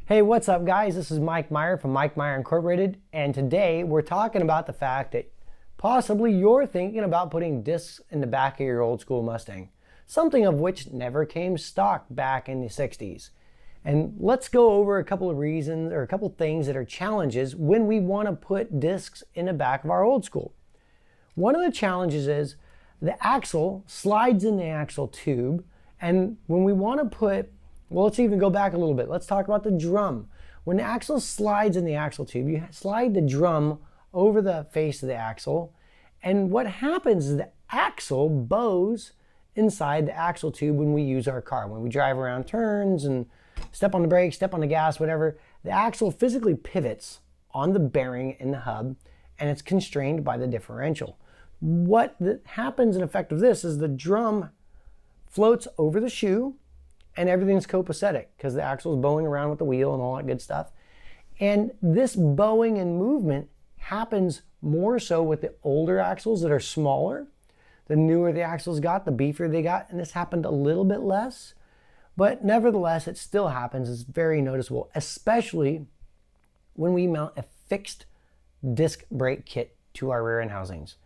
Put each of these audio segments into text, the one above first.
Hey, what's up guys? This is Mike Maier from Mike Maier Incorporated, and today we're talking about the fact that possibly you're thinking about putting discs in the back of your old school Mustang, something of which never came stock back in the 60s. And let's go over a couple of reasons or a couple of things that are challenges when we want to put discs in the back of our old school. One of the challenges is the axle slides in the axle tube, and when we want to put, well, let's even go back a little bit. Let's talk about the drum. When the axle slides in the axle tube, you slide the drum over the face of the axle, and what happens is the axle bows inside the axle tube when we use our car. When we drive around turns and step on the brake, step on the gas, whatever, the axle physically pivots on the bearing in the hub, and it's constrained by the differential. What happens in effect of this is the drum floats over the shoe, and everything's copacetic because the axle is bowing around with the wheel and all that good stuff. And this bowing and movement happens more so with the older axles that are smaller. The newer the axles got, the beefier they got, and this happened a little bit less. But nevertheless, it still happens. It's very noticeable, especially when we mount a fixed disc brake kit to our rear end housings.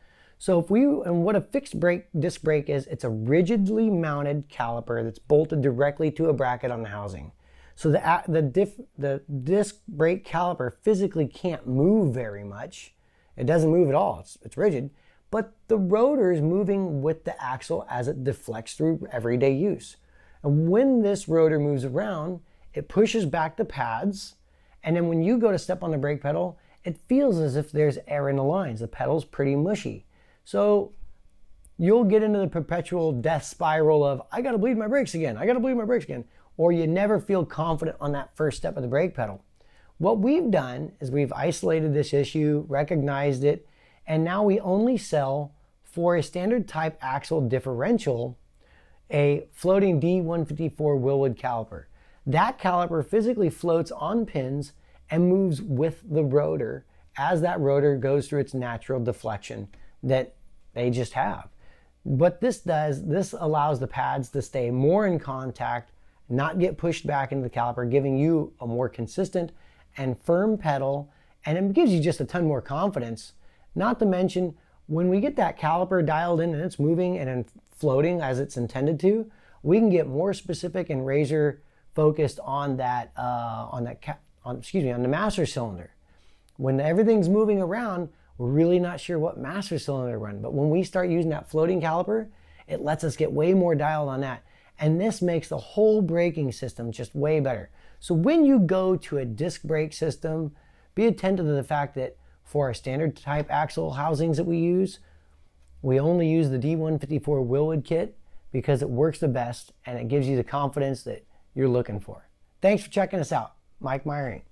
So what a fixed disc brake is, it's a rigidly mounted caliper that's bolted directly to a bracket on the housing. So the disc brake caliper physically can't move very much. It doesn't move at all, it's rigid, but the rotor is moving with the axle as it deflects through everyday use. And when this rotor moves around, it pushes back the pads, and then when you go to step on the brake pedal, it feels as if there's air in the lines. The pedal's pretty mushy. So you'll get into the perpetual death spiral of, I gotta bleed my brakes again, or you never feel confident on that first step of the brake pedal. What we've done is we've isolated this issue, recognized it, and now we only sell for a standard type axle differential a floating D154 Willwood caliper. That caliper physically floats on pins and moves with the rotor as that rotor goes through its natural deflection that they just have. What this does, this allows the pads to stay more in contact, not get pushed back into the caliper, giving you a more consistent and firm pedal, and it gives you just a ton more confidence. Not to mention, when we get that caliper dialed in and it's moving and floating as it's intended to, we can get more specific and razor focused on the master cylinder. When everything's moving around, we're really not sure what master cylinder to run, but when we start using that floating caliper, it lets us get way more dialed on that. And this makes the whole braking system just way better. So when you go to a disc brake system, be attentive to the fact that for our standard type axle housings that we use, we only use the D154 Willwood kit because it works the best and it gives you the confidence that you're looking for. Thanks for checking us out. Mike Maier Inc.